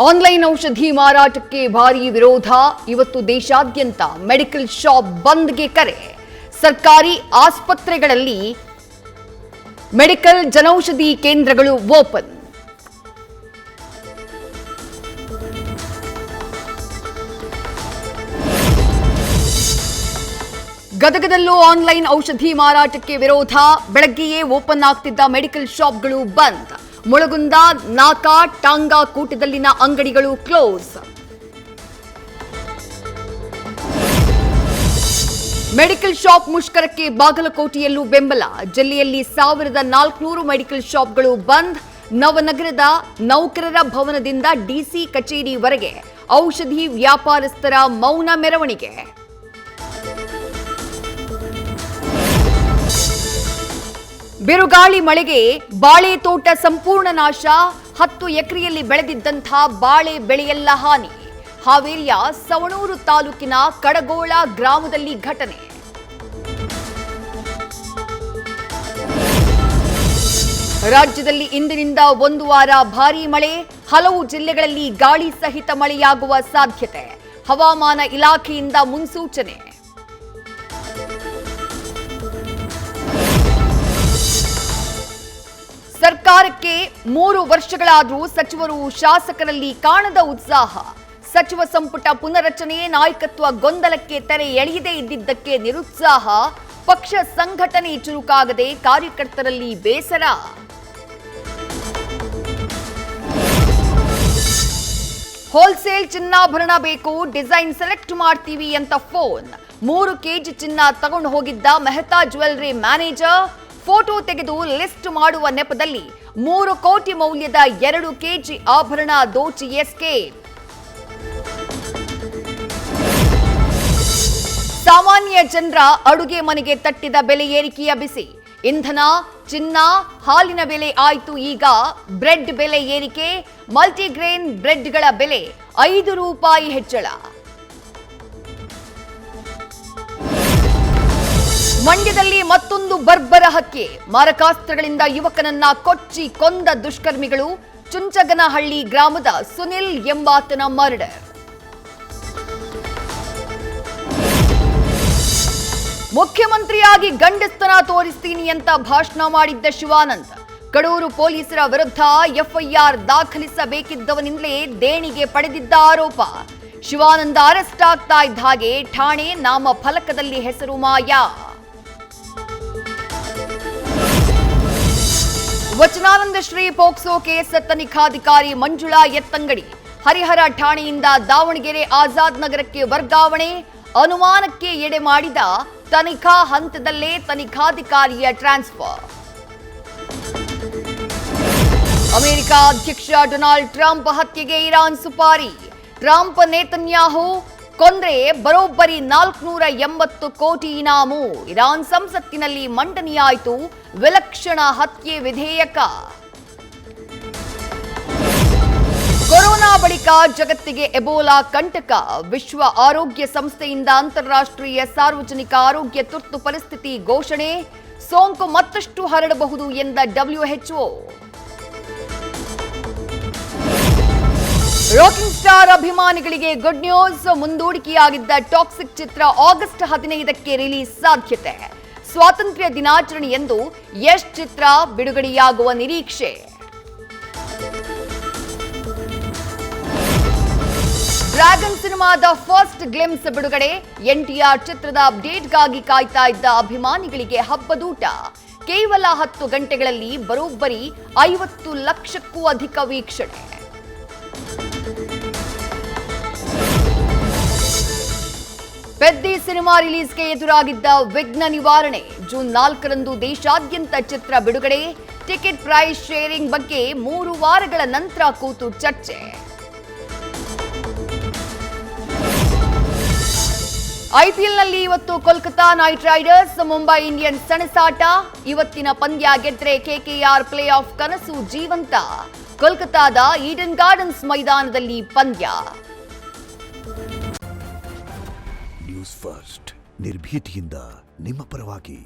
Online ಔಷಧಿ ಮಾರಾಟಕ್ಕೆ ಭಾರೀ ವಿರೋಧ. ಇವತ್ತು ದೇಶಾದ್ಯಂತ ಮೆಡಿಕಲ್ ಶಾಪ್ ಬಂದ್ಗೆ ಕರೆ. ಸರ್ಕಾರಿ ಆಸ್ಪತ್ರೆಗಳಲ್ಲಿ ಮೆಡಿಕಲ್ ಜನೌಷಧಿ ಕೇಂದ್ರಗಳು ಓಪನ್. ಗದಗದಲ್ಲೂ ಆನ್ಲೈನ್ ಔಷಧಿ ಮಾರಾಟಕ್ಕೆ ವಿರೋಧ. ಬೆಳಗ್ಗೆಯೇ ಓಪನ್ ಆಗ್ತಿದ್ದ ಮೆಡಿಕಲ್ ಶಾಪ್ಗಳು ಬಂದ್. ಮುಳಗುಂದ, ನಾಕಾ, ಟಾಂಗಾ ಕೂಟದಲ್ಲಿನ ಅಂಗಡಿಗಳು ಕ್ಲೋಸ್. ಮೆಡಿಕಲ್ ಶಾಪ್ ಮುಷ್ಕರಕ್ಕೆ ಬಾಗಲಕೋಟೆಯಲ್ಲೂ ಬೆಂಬಲ. ಜಿಲ್ಲೆಯಲ್ಲಿ 1400 ಮೆಡಿಕಲ್ ಶಾಪ್ಗಳು ಬಂದ್. ನವನಗರದ ನೌಕರರ ಭವನದಿಂದ ಡಿಸಿ ಕಚೇರಿವರೆಗೆ ಔಷಧಿ ವ್ಯಾಪಾರಸ್ಥರ ಮೌನ ಮೆರವಣಿಗೆ. ಬಿರುಗಾಳಿ ಮಳೆಗೆ ಬಾಳೆ ತೋಟ ಸಂಪೂರ್ಣ ನಾಶ. 10 ಎಕರೆಯಲ್ಲಿ ಬೆಳೆದಿದ್ದಂತಹ ಬಾಳೆ ಬೆಳೆಯೆಲ್ಲ ಹಾನಿ. ಹಾವೇರಿಯ ಸವಣೂರು ತಾಲೂಕಿನ ಕಡಗೋಳ ಗ್ರಾಮದಲ್ಲಿ ಘಟನೆ. ರಾಜ್ಯದಲ್ಲಿ ಇಂದಿನಿಂದ 1 ವಾರ ಭಾರೀ ಮಳೆ. ಹಲವು ಜಿಲ್ಲೆಗಳಲ್ಲಿ ಗಾಳಿ ಸಹಿತ ಮಳೆಯಾಗುವ ಸಾಧ್ಯತೆ. ಹವಾಮಾನ ಇಲಾಖೆಯಿಂದ ಮುನ್ಸೂಚನೆ. ಸರ್ಕಾರಕ್ಕೆ 3 ವರ್ಷಗಳಾದರೂ ಸಚಿವರು ಶಾಸಕರಲ್ಲಿ ಕಾಣದ ಉತ್ಸಾಹ. ಸಚಿವ ಸಂಪುಟ ಪುನರಚನೆ ನಾಯಕತ್ವ ಗೊಂದಲಕ್ಕೆ ತೆರೆ ಎಳೆಯದೇ ಇದ್ದಿದ್ದಕ್ಕೆ ನಿರುತ್ಸಾಹ. ಪಕ್ಷ ಸಂಘಟನೆ ಚುರುಕಾಗದೆ ಕಾರ್ಯಕರ್ತರಲ್ಲಿ ಬೇಸರ. ಹೋಲ್ಸೇಲ್ ಚಿನ್ನಾಭರಣ ಬೇಕು, ಡಿಸೈನ್ ಸೆಲೆಕ್ಟ್ ಮಾಡ್ತೀವಿ ಅಂತ ಫೋನ್. 3 ಕೆಜಿ ಚಿನ್ನ ತಗೊಂಡು ಹೋಗಿದ್ದ ಮೆಹ್ತಾ ಜ್ಯುವೆಲ್ಲರಿ ಮ್ಯಾನೇಜರ್ ಫೋಟೋ ತೆಗೆದು ಲಿಸ್ಟ್ ಮಾಡುವ ನೆಪದಲ್ಲಿ 3 ಕೋಟಿ ಮೌಲ್ಯದ 2 ಕೆಜಿ ಆಭರಣ ದೋಚಿ ಎಸ್ಕೇಪ್. ಸಾಮಾನ್ಯ ಜನರ ಅಡುಗೆ ಮನೆಗೆ ತಟ್ಟಿದ ಬೆಲೆ ಏರಿಕೆಯ ಬಿಸಿ. ಇಂಧನ, ಚಿನ್ನ, ಹಾಲಿನ ಬೆಲೆ ಆಯ್ತು ಈಗ ಬ್ರೆಡ್ ಬೆಲೆ ಏರಿಕೆ. ಮಲ್ಟಿಗ್ರೇನ್ ಬ್ರೆಡ್ಗಳ ಬೆಲೆ 5 ರೂಪಾಯಿ ಹೆಚ್ಚಳ. ಮಂಡ್ಯದಲ್ಲಿ ಮತ್ತೊಂದು ಬರ್ಬರ ಹತ್ಯೆ. ಮಾರಕಾಸ್ತ್ರಗಳಿಂದ ಯುವಕನನ್ನ ಕೊಚ್ಚಿ ಕೊಂದ ದುಷ್ಕರ್ಮಿಗಳು. ಚುಂಚಗನಹಳ್ಳಿ ಗ್ರಾಮದ ಸುನಿಲ್ ಎಂಬಾತನ ಮರ್ಡರ್. ಮುಖ್ಯಮಂತ್ರಿಯಾಗಿ ಗಂಡಸ್ತನ ತೋರಿಸ್ತೀನಿ ಅಂತ ಭಾಷಣ ಮಾಡಿದ್ದ ಶಿವಾನಂದ್. ಕಡೂರು ಪೊಲೀಸರ ವಿರುದ್ಧ ಎಫ್ಐಆರ್ ದಾಖಲಿಸಬೇಕಿದ್ದವನಿಂದಲೇ ದೇಣಿಗೆ ಪಡೆದಿದ್ದ ಆರೋಪ. ಶಿವಾನಂದ ಅರೆಸ್ಟ್ ಆಗ್ತಾ ಇದ್ದ ಹಾಗೆ ಠಾಣೆ ನಾಮ ಫಲಕದಲ್ಲಿ ಹೆಸರು ಮಾಯ. ವಚನಾನಂದ ಶ್ರೀ ಪೋಕ್ಸೋ ಕೇಸ್ ತನಿಖಾಧಿಕಾರಿ ಮಂಜುಳಾ ಎತ್ತಂಗಡಿ ಹರಿಹರ ಠಾಣೆಯಿಂದ ದಾವಣಗೆರೆ ಆಜಾದ್ ನಗರಕ್ಕೆ ವರ್ಗಾವಣೆ. ಅನುಮಾನಕ್ಕೆ ಎಡೆ ಮಾಡಿದ ತನಿಖಾ ಹಂತದಲ್ಲೇ ತನಿಖಾಧಿಕಾರಿಯ ಟ್ರಾನ್ಸ್ಫರ್. ಅಮೆರಿಕ ಅಧ್ಯಕ್ಷ ಡೊನಾಲ್ಡ್ ಟ್ರಂಪ್ ಹತ್ಯೆಗೆ ಇರಾನ್ ಸುಪಾರಿ. ಟ್ರಂಪ್ ನೇತನ್ಯಾಹು ಕೊಂದ್ರೆ ಬರೋಬ್ಬರಿ 480 ಕೋಟಿ ಇನಾಮು. ಇರಾನ್ ಸಂಸತ್ತಿನಲ್ಲಿ ಮಂಡನೆಯಾಯಿತು ವಿಲಕ್ಷಣ ಹತ್ಯೆ ವಿಧೇಯಕ. ಕೊರೋನಾ ಬಳಿಕ ಜಗತ್ತಿಗೆ ಎಬೋಲಾ ಕಂಟಕ. ವಿಶ್ವ ಆರೋಗ್ಯ ಸಂಸ್ಥೆಯಿಂದ ಅಂತಾರಾಷ್ಟ್ರೀಯ ಸಾರ್ವಜನಿಕ ಆರೋಗ್ಯ ತುರ್ತು ಪರಿಸ್ಥಿತಿ ಘೋಷಣೆ. ಸೋಂಕು ಮತ್ತಷ್ಟು ಹರಡಬಹುದು ಎಂದ WHO. ರಾಕಿಂಗ್ ಸ್ಟಾರ್ ಅಭಿಮಾನಿಗಳಿಗೆ ಗುಡ್ ನ್ಯೂಸ್. ಮುಂದೂಡಿಕೆಯಾಗಿದ್ದ ಟಾಕ್ಸಿಕ್ ಚಿತ್ರ ಆಗಸ್ಟ್ 15ಕ್ಕೆ ರಿಲೀಸ್ ಸಾಧ್ಯತೆ. ಸ್ವಾತಂತ್ರ್ಯ ದಿನಾಚರಣೆಯಂದು ಯಶ್ ಚಿತ್ರ ಬಿಡುಗಡೆಯಾಗುವ ನಿರೀಕ್ಷೆ. ಡ್ರ್ಯಾಗನ್ ಸಿನಿಮಾದ ಫಸ್ಟ್ ಗ್ಲಿಮ್ಸ್ ಬಿಡುಗಡೆ. NTR ಚಿತ್ರದ ಅಪ್ಡೇಟ್ಗಾಗಿ ಕಾಯ್ತಾ ಇದ್ದ ಅಭಿಮಾನಿಗಳಿಗೆ ಹಬ್ಬದೂಟ. ಕೇವಲ 10 ಗಂಟೆಗಳಲ್ಲಿ ಬರೋಬ್ಬರಿ 50 ಲಕ್ಷಕ್ಕೂ ಅಧಿಕ ವೀಕ್ಷಣೆ. ಪೆದ್ದಿ ಸಿನಿಮಾ ರಿಲೀಸ್ಗೆ ಎದುರಾಗಿದ್ದ ವಿಘ್ನ ನಿವಾರಣೆ. ಜೂನ್ 4ರಂದು ದೇಶಾದ್ಯಂತ ಚಿತ್ರ ಬಿಡುಗಡೆ. ಟಿಕೆಟ್ ಪ್ರೈಸ್ ಶೇರಿಂಗ್ ಬಗ್ಗೆ 3 ವಾರಗಳ ನಂತರ ಕೂತು ಚರ್ಚೆ. ಐಪಿಎಲ್ನಲ್ಲಿ ಇವತ್ತು Kolkata Knight Riders Mumbai Indians ಸೆಣಸಾಟ. ಇವತ್ತಿನ ಪಂದ್ಯ ಗೆದ್ರೆ KKR ಪ್ಲೇ ಆಫ್ ಕನಸು ಜೀವಂತ. ಕೋಲ್ಕತಾದ ಈಡನ್ ಗಾರ್ಡನ್ಸ್ ಮೈದಾನದಲ್ಲಿ ಪಂದ್ಯ. ನ್ಯೂಸ್ ಫಸ್ಟ್ ನಿರ್ಭೀತಿಯಿಂದ ನಿಮ್ಮ ಪರವಾಗಿ.